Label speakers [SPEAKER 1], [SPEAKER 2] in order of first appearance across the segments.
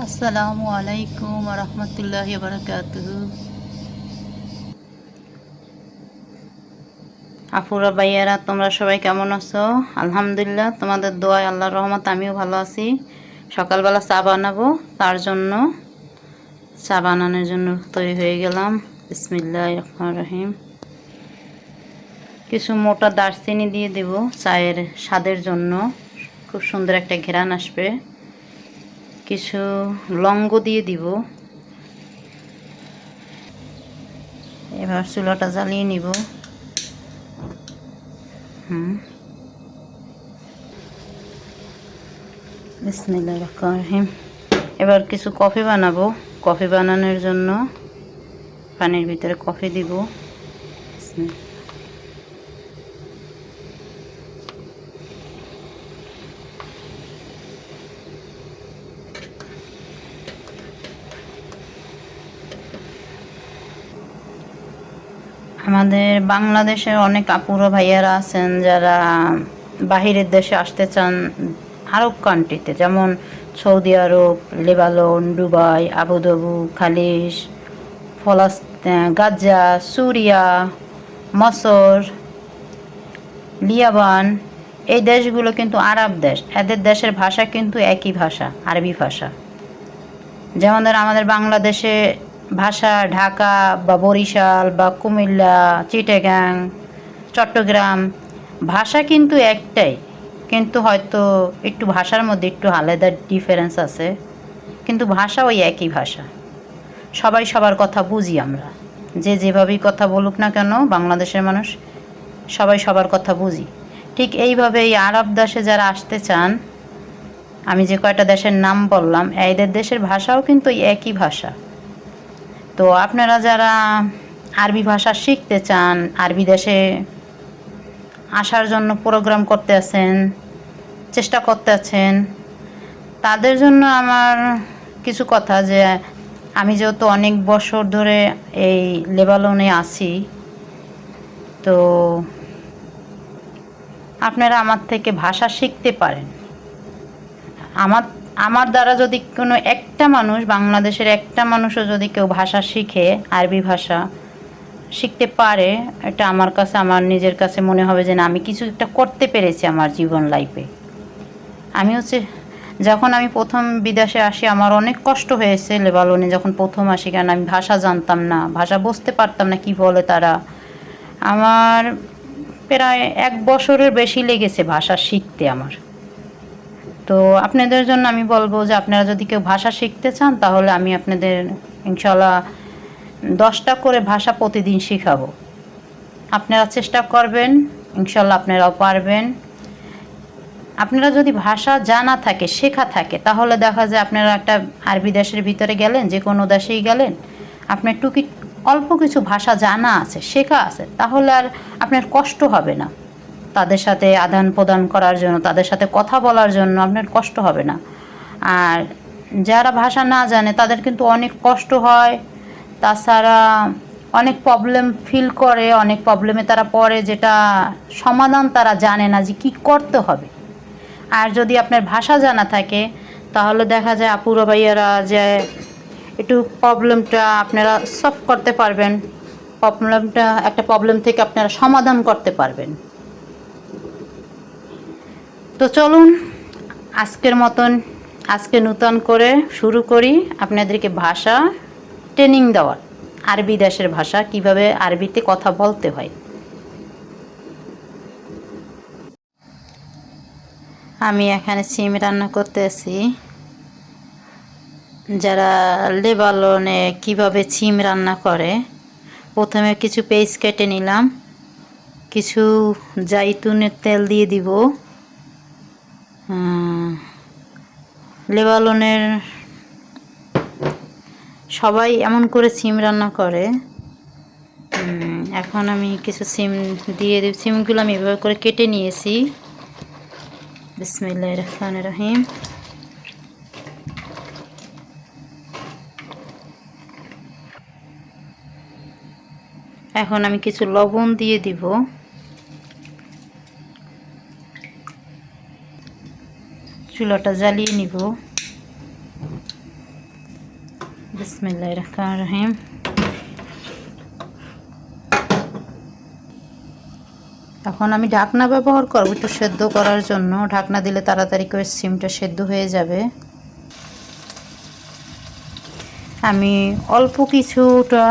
[SPEAKER 1] আসসালামু আলাইকুম রহমতুল্লাহি বারাকাতুহু। আপুরা ভাইয়ারা, তোমরা সবাই কেমন আছো? আলহামদুলিল্লাহ, তোমাদের দোয়ায় আল্লাহর রহমত আমিও ভালো আছি। সকালবেলা চা বানাবো, তার জন্য চা বানানোর জন্য তৈরি হয়ে গেলাম। বিসমিল্লাহির রহমানির রহিম। কিছু মোটা দারচিনি দিয়ে দেব চায়ের স্বাদের জন্য, খুব সুন্দর একটা ঘ্রাণ আসবে। কিছু লবঙ্গ দিয়ে দিব। এবার চুলাটা জ্বালিয়ে নিব। বিসমিল্লাহির রহমানির রহিম। এবার কিছু কফি বানাবো। কফি বানানোর জন্য পানির ভিতরে কফি দিব। আমাদের বাংলাদেশের অনেক আপুরা ভাইয়ারা আছেন যারা বাহিরের দেশে আসতে চান, আরব কান্ট্রিতে, যেমন Saudi Arab, Lebanon, Dubai, Abu Dhabi, খালিজ, গাজা, সুরিয়া, মসর, লিয়াবান। এই দেশগুলো কিন্তু আরব দেশ। এদের দেশের ভাষা কিন্তু একই ভাষা, আরবি ভাষা। যেমন আমাদের বাংলাদেশে ভাষা ঢাকা বা বরিশাল বা কুমিল্লা, চিটাগাং, চট্টগ্রাম, ভাষা কিন্তু একটাই, কিন্তু হয়তো একটু ভাষার মধ্যে একটু আলাদা ডিফারেন্স আছে, কিন্তু ভাষা ওই একই ভাষা। সবাই সবার কথা বুঝি আমরা, যে যেভাবেই কথা বলুক না কেন, বাংলাদেশের মানুষ সবাই সবার কথা বুঝি। ঠিক এইভাবে এই আরব দেশে যারা আসতে চান, আমি যে কয়টা দেশের নাম বললাম, এদের দেশের ভাষাও কিন্তু একই ভাষা। তো আপনারা যারা আরবি ভাষা শিখতে চান, আরবি দেশে আসার জন্য প্রোগ্রাম করতে আছেন, চেষ্টা করতে আছেন, তাদের জন্য আমার কিছু কথা, যে আমি যেহেতু অনেক বছর ধরে এই লেবাননে আছি, তো আপনারা আমার থেকে ভাষা শিখতে পারেন। আমার দ্বারা যদি কোনো একটা মানুষ, বাংলাদেশের একটা মানুষও যদি কেউ ভাষা শিখে, আরবি ভাষা শিখতে পারে, এটা আমার কাছে, আমার নিজের কাছে মনে হবে যে না, আমি কিছু একটা করতে পেরেছি আমার জীবন লাইফে। আমি যখন আমি প্রথম বিদেশে আসি, আমার অনেক কষ্ট হয়েছে লেবাননে যখন প্রথম আসি, কারণ আমি ভাষা জানতাম না, ভাষা বুঝতে পারতাম না কি বলে তারা। আমার প্রায় 1 বছরের বেশি লেগেছে ভাষা শিখতে আমার। তো আপনাদের জন্য আমি বলবো যে আপনারা যদি কেউ ভাষা শিখতে চান, তাহলে আমি আপনাদের ইনশাল্লাহ 10টা করে ভাষা প্রতিদিন শেখাবো। আপনারা চেষ্টা করবেন, ইনশাল্লাহ আপনারাও পারবেন। আপনারা যদি ভাষা জানা থাকে, শেখা থাকে, তাহলে দেখা যায় আপনারা একটা আরবি দেশের ভিতরে গেলেন, যে কোনো দেশেই গেলেন, আপনার অল্প কিছু ভাষা জানা আছে, শেখা আছে, তাহলে আর আপনার কষ্ট হবে না। তাদের সাথে আদান প্রদান করার জন্য, তাদের সাথে কথা বলার জন্য আপনার কষ্ট হবে না। আর যারা ভাষা না জানে, তাদের কিন্তু অনেক কষ্ট হয়। তাছাড়া অনেক প্রবলেম ফিল করে, অনেক প্রবলেমে তারা পড়ে, যেটা সমাধান তারা জানে না যে কী করতে হবে। আর যদি আপনার ভাষা জানা থাকে, তাহলে দেখা যায় আপুরা ভাইয়ারা যে একটু প্রবলেমটা আপনারা সলভ করতে পারবেন। একটা প্রবলেম থেকে আপনারা সমাধান করতে পারবেন। তো চলুন আজকের মতন, আজকে নূতন করে শুরু করি আপনাদেরকে ভাষা ট্রেনিং দেওয়ার। আরবি দেশের ভাষা, কিভাবে আরবিতে কথা বলতে হয়। আমি এখানে সিম রান্না করতেছি। যারা লেবাননে কিভাবে সিম রান্না করে, প্রথমে কিছু পেঁয়াজ কেটে নিলাম, কিছু জাইতুনের তেল দিয়ে দিব। লেবাননের সবাই এমন করে সিম রান্না করে। এখন আমি কিছু সিম দিয়ে দিই। সিমগুলো আমি এভাবে করে কেটে নিয়েছি। বিসমিল্লাহির রহমানির রহিম। এখন আমি কিছু লবণ দিয়ে দিব। চুলাটা জ্বালিয়ে নিব। বিসমিল্লাহির রহমানির রহিম। এখন আমি ঢাকনা ব্যবহার করব একটু সেদ্ধ করার জন্য। ঢাকনা দিলে তাড়াতাড়ি করে সিমটা সেদ্ধ হয়ে যাবে। আমি অল্প কিছুটা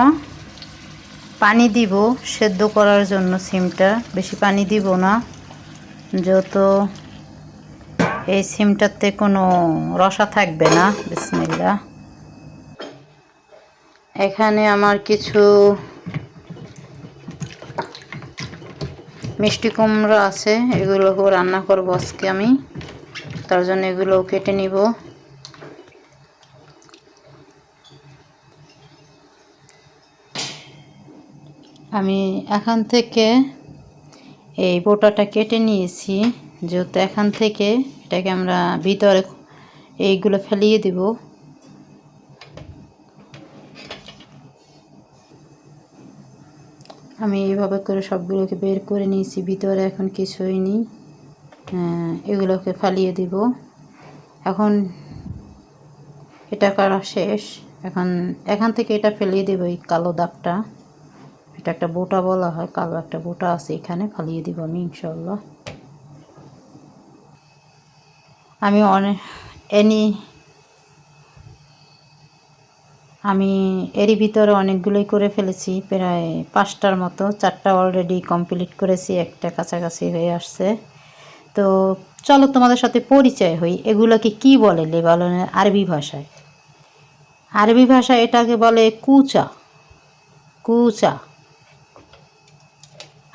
[SPEAKER 1] পানি দিব সেদ্ধ করার জন্য সিমটা, বেশি পানি দিব না, যেহেতু এই সিমটাতে কোনো রসা থাকবে না। বিসমিল্লাহ। এখানে আমার কিছু মিষ্টি কুমড়া আছে, এগুলোকেও রান্না করবো আজকে আমি, তার জন্য এগুলো কেটে নিব। আমি এখান থেকে এই বোটাটা কেটে নিয়েছি, যেহেতু এখান থেকে এটাকে আমরা ভিতরে এইগুলো ফেলিয়ে দিব। আমি এইভাবে করে সবগুলোকে বের করে নিয়েছি, ভিতরে এখন কিছুই নেই। এগুলোকে ফালিয়ে দিব। এখন এটা করা শেষ। এখন এখান থেকে এটা ফেলিয়ে দেব, এই কালো দাগটা, এটা একটা বোটা বলা হয়, কালো একটা বোটা আছে এখানে, ফালিয়ে দিব আমি ইনশাল্লাহ। আমি এরই ভিতরে অনেকগুলোই করে ফেলেছি, প্রায় 5টার মতো। 4টা অলরেডি কমপ্লিট করেছি, একটা কাছাকাছি হয়ে আসছে। তো চলো তোমাদের সাথে পরিচয় হই। এগুলোকে কি বলে লেবাননের আরবি ভাষায়? আরবি ভাষায় এটাকে বলে কুচা। কুচা।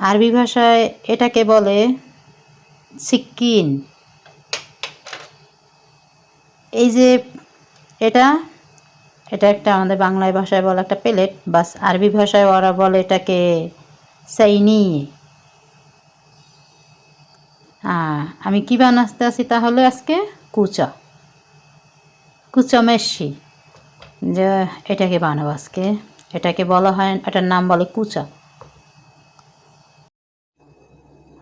[SPEAKER 1] আরবি ভাষায় এটাকে বলে সিক্কিন। এই যে এটা একটা আমাদের বাংলায় ভাষায় বলে একটা প্লেট, বাস আরবি ভাষায় ওরা বলে এটাকে সাইনি। আমি কী বানাতে আছি তাহলে আজকে? কুচা। কুচা মেশি, যে এটাকে বানাবো আজকে। এটাকে বলা হয়, এটার নাম বলে কুচা।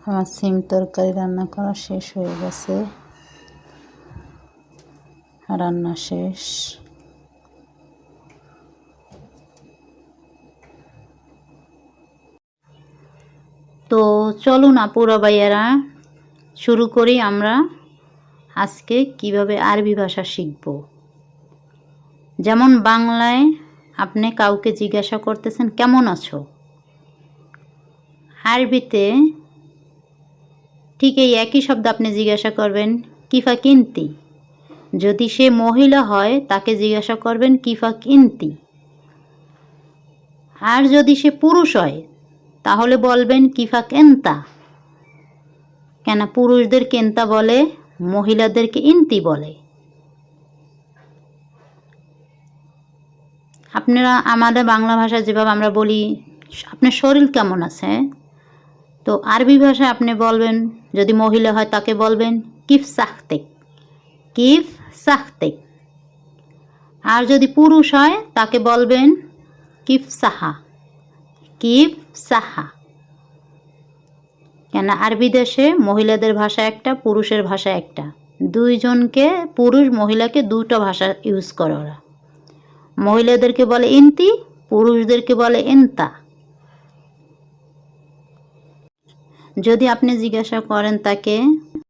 [SPEAKER 1] আমার সিম তরকারি রান্না করা শেষ হয়ে গেছে, রান্না শেষ। তো চলুন আপুরা ভাইয়ারা, শুরু করি আমরা আজকে কিভাবে আরবি ভাষা শিখব। যেমন বাংলায় আপনি কাউকে জিজ্ঞাসা করতেছেন কেমন আছো, আরবিতে ঠিক এই একই শব্দ আপনি জিজ্ঞাসা করবেন কিফা কিনতি। যদি সে মহিলা হয় তাকে জিজ্ঞাসা করবেন কিফা কিনতি। আর যদি সে পুরুষ হয় তাহলে বলবেন কিফা কেন্তা। কেন পুরুষদের কেন্তা বলে, মহিলাদেরকে ইন্তি বলে। আপনারা আমাদের বাংলা ভাষায় যেভাবে আমরা বলি আপনার শরীর কেমন আছে, তো আরবি ভাষায় আপনি বলবেন, যদি মহিলা হয় তাকে বলবেন কিফ সাখতেক। কিফ সাখতেক। আর যদি পুরুষ হয় তাকে বলবেন কিফ সাহা। কিফ সাহা। কেন আরবি দেশে মহিলাদের ভাষা একটা, পুরুষের ভাষা একটা। দুইজনকে, পুরুষ মহিলাকে দুটো ভাষা ইউজ করে ওরা। মহিলাদেরকে বলে ইন্তি, পুরুষদেরকে বলে এন্তা। যদি আপনি জিজ্ঞাসা করেন তাকে